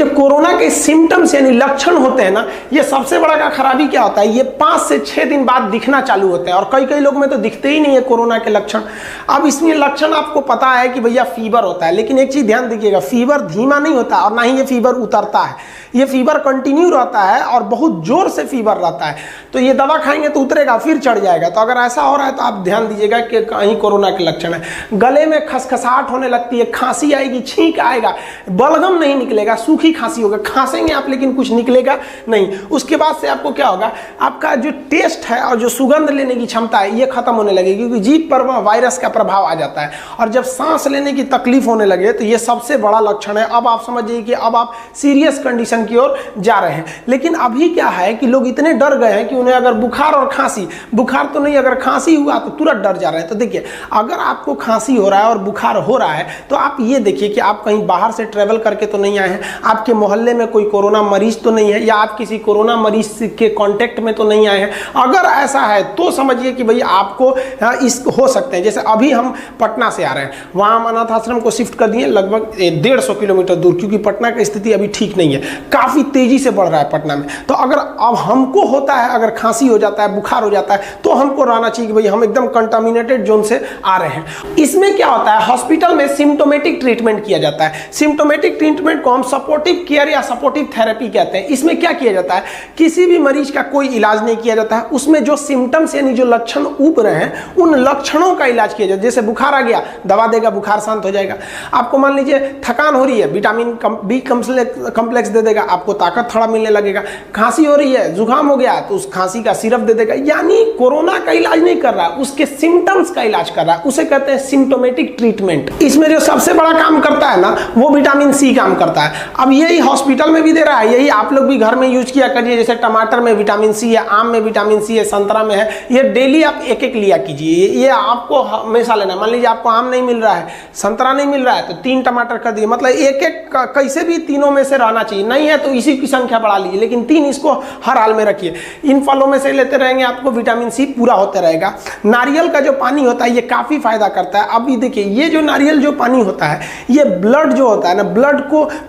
जब कोरोना के सिम्टम्स यानी लक्षण होते हैं ना, ये सबसे बड़ा खराबी क्या होता है, ये 5 से 6 दिन बाद दिखना चालू होते हैं और कई कई लोग में तो दिखते ही नहीं है कोरोना के लक्षण। अब इसमें लक्षण आपको पता है कि भैया फीवर होता है, लेकिन एक चीज ध्यान दीजिएगा, फीवर धीमा नहीं होता और ना ही ये फीवर उतरता है, ये फीवर कंटिन्यू रहता है और बहुत जोर से फीवर रहता है। तो ये दवा खाएंगे तो उतरेगा, फिर चढ़ जाएगा। तो अगर ऐसा हो रहा है तो आप ध्यान दीजिएगा कि कहीं कोरोना के लक्षण है। गले में खसखसाहट होने लगती है, खांसी आएगी, छींक आएगा, बलगम नहीं निकलेगा, सूखी खांसी होगा, खांसेंगे आप लेकिन कुछ निकलेगा नहीं। उसके बाद से आपको क्या होगा, आपका जो टेस्ट है और जो सुगंध लेने की क्षमता है ये खत्म होने लगेगी, क्योंकि जीभ पर वायरस का प्रभाव आ जाता है। और जब सांस लेने की तकलीफ होने लगे तो ये सबसे बड़ा लक्षण है। अब आप समझिए कि अब आप सीरियस कंडीशन की ओर जा रहे हैं। लेकिन अभी क्या है कि लोग इतने डर गए हैं कि उन्हें अगर बुखार और खांसी, बुखार तो नहीं, अगर खांसी हुआ तो तुरंत डर जा रहे हैं। तो देखिए, अगर आपको खांसी हो रहा है और बुखार हो रहा है तो आप ये देखिए कि आप कहीं बाहर से ट्रेवल करके तो नहीं आए हैं, आपके मोहल्ले में कोई कोरोना मरीज तो नहीं है, या आप किसी कोरोना मरीज के कांटेक्ट में तो नहीं आए हैं। अगर ऐसा है तो समझिए कि भाई आपको इस हो सकते हैं। जैसे अभी हम पटना से आ रहे हैं, वहाँ हम अनाथ आश्रम को शिफ्ट कर दिए लगभग 150 किलोमीटर दूर, क्योंकि पटना की स्थिति अभी ठीक नहीं है, काफ़ी तेजी से बढ़ रहा है पटना में। तो अगर अब हमको होता है, अगर खांसी हो जाता है, बुखार हो जाता है, तो हमको रहना चाहिए कि भाई हम एकदम कंटामिनेटेड जोन से आ रहे हैं। इसमें क्या होता है, हॉस्पिटल में सिम्टोमेटिक ट्रीटमेंट किया जाता है। सिम्टोमेटिक ट्रीटमेंट को हम सपोर्टिव केयर या सपोर्टिव थेरेपी कहते हैं। इसमें क्या किया जाता है, किसी भी मरीज का कोई इलाज नहीं किया जाता है, उसमें जो सिम्टम्स यानी जो लक्षण उभ रहे हैं उन लक्षणों का इलाज किया जाता है। जैसे बुखार आ गया, दवा देगा, बुखार शांत हो जाएगा। आपको मान लीजिए थकान हो रही है, विटामिन बी कम्प्लेक्स दे देगा, आपको ताकत थोड़ा मिलने लगेगा। खांसी हो रही है, जुकाम हो गया तो उस खांसी का सिरप दे देगा। यानी कोरोना का इलाज नहीं कर रहा, उसके सिम्टम्स का इलाज कर रहा है, उसे कहते हैं सिम्टोमेटिक ट्रीटमेंट। इसमें जो सबसे बड़ा काम करता है ना, वो विटामिन सी काम करता है। अब यही हॉस्पिटल में भी दे रहा है, यही आप लोग भी घर में यूज किया करिए। जैसे टमाटर में विटामिन सी है, आम में विटामिन सी है, संतरा में है, ये डेली आप एक एक लिया कीजिए। ये आपको हमेशा लेना। मान लीजिए आपको आम नहीं मिल रहा है, संतरा नहीं मिल रहा है, तो 3 टमाटर कर दिए, मतलब एक एक कैसे भी तीनों में से रहना चाहिए। नहीं है तो इसी की संख्या बढ़ा लीजिए, लेकिन 3 इसको हर हाल में रखिए। इन फलों में से लेते रहेंगे, आपको विटामिन सी पूरा होता रहेगा। नारियल का जो पानी होता है ये काफी फायदा करता है। अभी देखिए, ये जो नारियल जो पानी होता है, ये ब्लड जो होता है ना,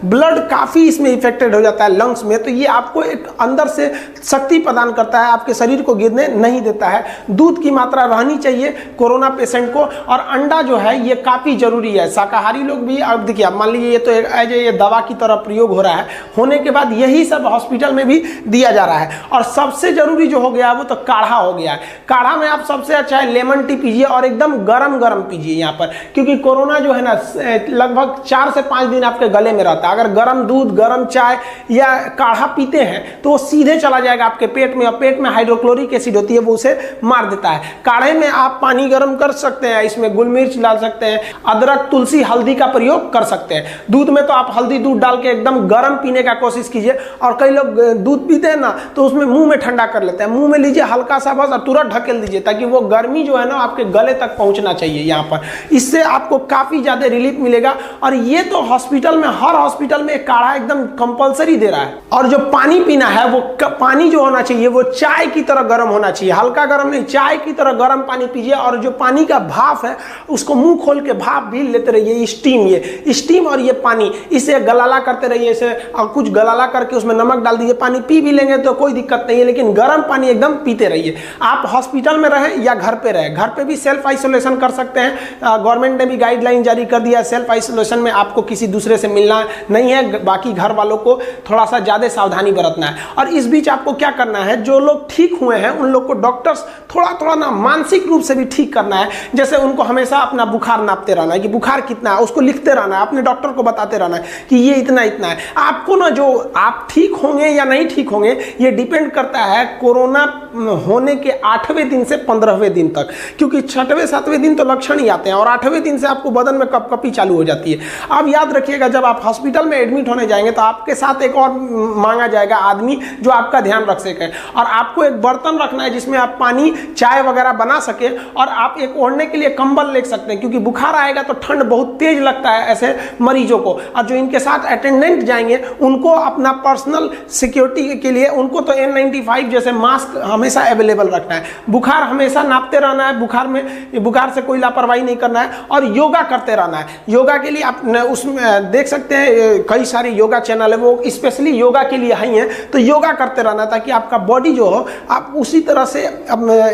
ब्लड काफी इसमें इफेक्टेड हो जाता है लंग्स में, तो ये आपको एक अंदर से शक्ति प्रदान करता है, आपके शरीर को गिरने नहीं देता है। दूध की मात्रा रहनी चाहिए कोरोना पेशेंट को, और अंडा जो है ये काफी जरूरी है। शाकाहारी लोग भी, अब देखिए, मान लीजिए ये तो एज ए दवा की तरह प्रयोग हो रहा है, होने के बाद यही सब हॉस्पिटल में भी दिया जा रहा है। और सबसे जरूरी जो हो गया है वो तो काढ़ा हो गया है। काढ़ा में आप सबसे अच्छा है लेमन टी पीजिए, और एकदम गरम गरम पीजिए यहाँ पर, क्योंकि कोरोना जो है ना लगभग 4 से 5 दिन आपके गले में रहता है। अगर गर्म दूध, गर्म चाय या काढ़ा पीते हैं तो वो सीधे चला जाएगा आपके पेट में, और पेट में हाइड्रोक्लोरिक एसिड होती है, वो उसे मार देता है। काढ़े में आप पानी गर्म कर सकते हैं, इसमें गुल मिर्च डाल सकते हैं, अदरक, तुलसी, हल्दी का प्रयोग कर सकते हैं। दूध में तो आप हल्दी दूध डाल के एकदम गर्म पीने का कोशिश कीजिए। और कई लोग दूध पीते हैं ना तो उसमें मुंह में ठंडा कर लेते हैं, मुंह में लीजिए हल्का सा बस, और तुरंत ढकेल दीजिए, ताकि वो गर्मी जो है ना आपके गले तक पहुंचना चाहिए यहाँ पर। इससे आपको काफी ज्यादा रिलीफ मिलेगा। और ये तो हॉस्पिटल में, हर हॉस्पिटल में काढ़ा एकदम कंपलसरी दे रहा है। और जो पानी पीना है, वो पानी जो होना चाहिए वो चाय की तरह गर्म होना चाहिए, हल्का गर्म नहीं, चाय की तरह गर्म पानी पीजिए। और जो पानी का भाप है उसको मुंह खोल के भाप भी लेते रहिए। स्टीम और ये पानी, इसे गलाला करते रहिए, इसे कुछ गलाला करके उसमें नमक डाल दीजिए, पानी पी भी लेंगे तो कोई दिक्कत नहीं है, लेकिन गर्म पानी एकदम पीते रहिए। आप हॉस्पिटल में रहें या घर पे रहें, घर पे भी सेल्फ आइसोलेशन कर सकते हैं। गवर्नमेंट ने भी गाइडलाइन जारी कर दिया है, सेल्फ आइसोलेशन में आपको किसी दूसरे से मिलना नहीं है, बाकी घर वालों को थोड़ा सा ज्यादा सावधानी बरतना है। और इस बीच आपको क्या करना है, जो लोग ठीक हुए हैं उन लोग को डॉक्टर्स थोड़ा थोड़ा ना मानसिक रूप से भी ठीक करना है। जैसे उनको हमेशा अपना बुखार नापते रहना है कि बुखार कितना है, उसको लिखते रहना है, अपने डॉक्टर को बताते रहना है कि ये इतना इतना है। आपको ना, जो आप ठीक होंगे या नहीं ठीक होंगे ये डिपेंड करता है कोरोना होने के 8वें दिन से 15वें दिन तक, क्योंकि 6वें 7वें दिन तो लक्षण ही आते हैं, और 8वें दिन से आपको बदन में कपकपी चालू हो जाती है। अब याद रखिएगा, जब आप हॉस्पिटल में एडमिट होने जाएंगे तो आपके साथ एक और मांगा जाएगा आदमी जो आपका ध्यान रख सके, और आपको एक बर्तन रखना है जिसमें आप पानी, चाय वगैरह बना सके, और आप एक ओढ़ने के लिए कंबल ले सकते हैं, क्योंकि बुखार आएगा तो ठंड बहुत तेज लगता है ऐसे मरीजों को। और जो इनके साथ अटेंडेंट जाएंगे उनको अपना पर्सनल सिक्योरिटी के लिए उनको तो N95 जैसे मास्क हमें हमेशा अवेलेबल रखना है, बुखार हमेशा नापते रहना है, बुखार से कोई लापरवाही नहीं करना है, और योगा करते रहना है। योगा के लिए आप उसमें देख सकते हैं कई सारे योगा चैनल है, वो स्पेशली योगा के लिए ही हैं, तो योगा करते रहना ताकि आपका बॉडी जो हो आप उसी तरह से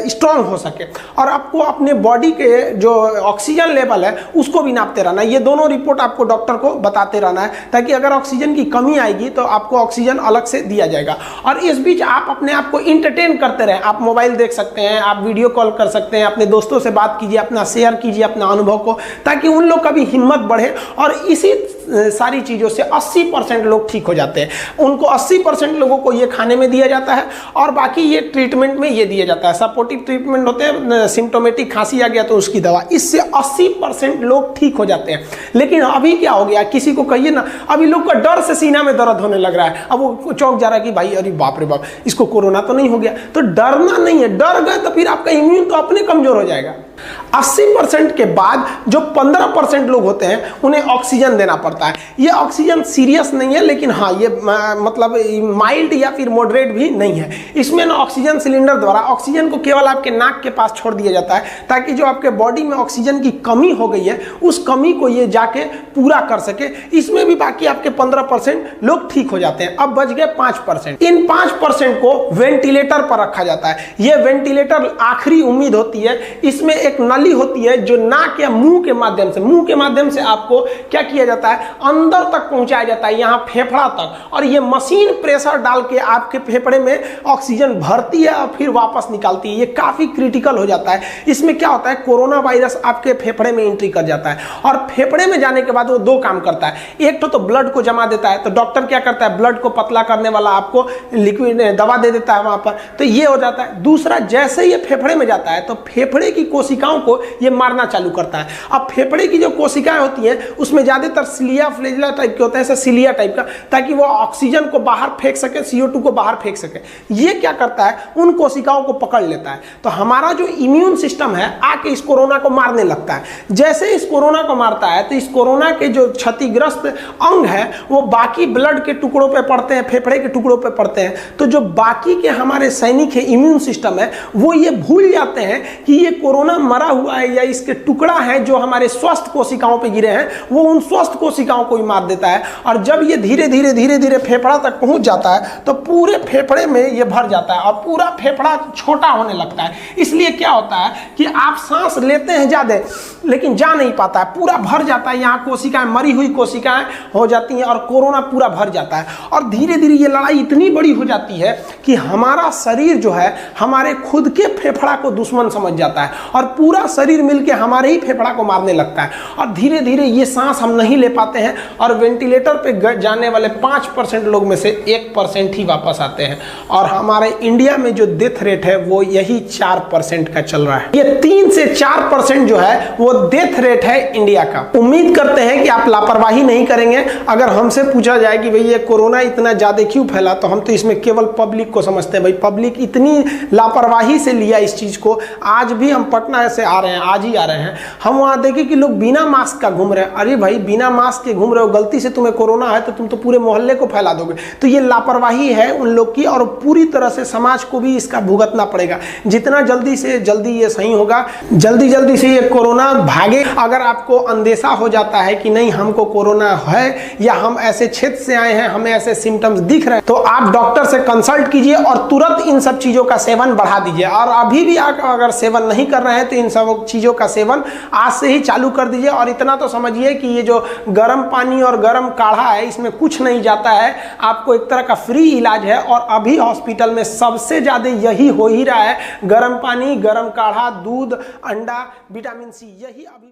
स्ट्रांग हो सके। और आपको अपने बॉडी के जो ऑक्सीजन लेवल है उसको भी नापते रहना है। ये दोनों रिपोर्ट आपको डॉक्टर को बताते रहना है, ताकि अगर ऑक्सीजन की कमी आएगी तो आपको ऑक्सीजन अलग से दिया जाएगा। और इस बीच आप अपने आप को इंटरटेन करते रहें, आप मोबाइल देख सकते हैं, आप वीडियो कॉल कर सकते हैं, अपने दोस्तों से बात कीजिए, अपना शेयर कीजिए अपना अनुभव को, ताकि उन लोग का भी हिम्मत बढ़े। और इसी सारी चीज़ों से 80% लोग ठीक हो जाते हैं। उनको 80% लोगों को ये खाने में दिया जाता है, और बाकी ये ट्रीटमेंट में ये दिया जाता है। सपोर्टिव ट्रीटमेंट होते हैं, सिम्टोमेटिक खांसी आ गया तो उसकी दवा, इससे 80% लोग ठीक हो जाते हैं। लेकिन अभी क्या हो गया, किसी को कहिए ना, अभी लोग का डर से सीना में दर्द होने लग रहा है। अब वो चौंक जा रहा है कि भाई अरे बाप रे बाप, इसको कोरोना तो नहीं हो गया। तो डरना नहीं है, डर गए तो फिर आपका इम्यून तो अपने कमजोर हो जाएगा। 80% के बाद जो 15% लोग होते हैं उन्हें ऑक्सीजन देना पड़ता है। ये ऑक्सीजन सीरियस नहीं है, लेकिन हाँ ये मतलब माइल्ड या फिर मॉडरेट भी नहीं है। इसमें ना ऑक्सीजन सिलेंडर द्वारा ऑक्सीजन को केवल आपके नाक के पास छोड़ दिया जाता है, ताकि जो आपके बॉडी में ऑक्सीजन की कमी हो गई है उस कमी को ये जाके पूरा कर सके। इसमें भी बाकी आपके 15% लोग ठीक हो जाते हैं। अब बच गए 5%। इन 5% को वेंटिलेटर पर रखा जाता है। ये वेंटिलेटर आखिरी उम्मीद होती है। इसमें एक नली होती है जो नाक या मुंह के माध्यम से आपको क्या किया जाता है, अंदर तक पहुंचाया जाता है, यहाँ फेफड़ा तक। और ये मशीन प्रेशर डाल के आपके फेफड़े में ऑक्सीजन भरती है और फिर वापस निकालती है। ये काफी क्रिटिकल हो जाता है। इसमें क्या होता है, कोरोना वायरस आपके फेफड़े में एंट्री कर जाता है, और फेफड़े में जाने के बाद वो दो काम करता है। एक तो ब्लड को जमा देता है, तो डॉक्टर क्या करता है, ब्लड को पतला करने वाला आपको लिक्विड दवा दे देता है वहां पर, तो ये हो जाता है। दूसरा, जैसे ये फेफड़े में जाता है तो फेफड़े की कोशिकाओं को ये मारना चालू करता है। अब फेफड़े की जो कोशिकाएं होती हैं उसमें ज्यादातर सिलिया फ्लेजिला टाइप के होते हैं, ऐसा सिलिया टाइप का, ताकि वो ऑक्सीजन को बाहर फेंक सके, CO2 को बाहर फेंक सके। ये क्या करता है, उन कोशिकाओं को पकड़ लेता है। तो हमारा जो इम्यून सिस्टम है आके इस कोरोना को मारने लगता है। जैसे इस कोरोना को मारता है तो इस कोरोना के जो क्षतिग्रस्त अंग है वो बाकी ब्लड के टुकड़ों पे पड़ते हैं, फेफड़े के टुकड़ों पे पड़ते हैं। तो जो बाकी के हमारे सैनिक है, इम्यून सिस्टम है, वो ये भूल जाते हैं कि ये कोरोना मरा हुआ है या इसके टुकड़ा है जो हमारे स्वस्थ कोशिकाओं पे गिरे हैं, वो उन स्वस्थ कोशिकाओं को ही मार देता है। और जब ये धीरे धीरे फेफड़ा तक पहुंच जाता है तो पूरे फेफड़े में ये भर जाता है और पूरा फेफड़ा छोटा होने लगता है। इसलिए क्या होता है कि आप सांस लेते हैं ज्यादा लेकिन जा नहीं पाता है, पूरा भर जाता है। यहाँ कोशिकाएं, मरी हुई कोशिकाएं हो जाती हैं और कोरोना पूरा भर जाता है। और धीरे धीरे ये लड़ाई इतनी बड़ी हो जाती है कि हमारा शरीर जो है हमारे खुद के फेफड़ा को दुश्मन समझ जाता है और पूरा शरीर मिलके हमारे ही फेफड़ा को मारने लगता है। और धीरे धीरे ये सांस हम नहीं ले पाते हैं और वेंटिलेटर पे जाने वाले 5% लोग में से 1% ही वापस आते हैं। और हमारे इंडिया में जो डेथ रेट है वो यही 4% का चल रहा है। ये 3 से 4% जो है वो डेथ रेट है इंडिया का। उम्मीद करते हैं कि आप लापरवाही नहीं करेंगे। अगर हमसे पूछा जाए कि भाई ये कोरोना इतना ज्यादा क्यों फैला, तो हम तो इसमें केवल पब्लिक को समझते हैं। भाई पब्लिक इतनी लापरवाही से लिया इस चीज को। आज भी हम पटना से आ रहे हैं, आज ही आ रहे हैं, हम वहां देखे कि लोग बिना मास्क का घूम रहे हैं। अरे भाई बिना मास्क के घूम रहे हो, गलती से तुम्हें कोरोना है तो तुम तो पूरे मोहल्ले को फैला दोगे। तो ये लापरवाही है उन लोग की और पूरी तरह से समाज को भी इसका भुगतना पड़ेगा। जितना जल्दी से जल्दी ये सही होगा, जल्दी से ये कोरोना भागे। अगर आपको अंदेशा हो जाता है कि नहीं हमको कोरोना है या हम ऐसे क्षेत्र से आए हैं, हमें ऐसे सिम्टम्स दिख रहे हैं, तो आप डॉक्टर से कंसल्ट कीजिए और तुरंत इन सब चीजों का सेवन बढ़ा दीजिए। और अभी भी आप अगर सेवन नहीं कर रहे हैं तो इन सब चीजों का सेवन आज से ही चालू कर दीजिए। और इतना तो समझिए कि ये जो गर्म पानी और गर्म काढ़ा है इसमें कुछ नहीं जाता है, आपको एक तरह का फ्री इलाज है। और अभी हॉस्पिटल में सबसे ज्यादा यही हो ही रहा है, गर्म पानी, गर्म काढ़ा, दूध, अंडा, विटामिन C, यही अभी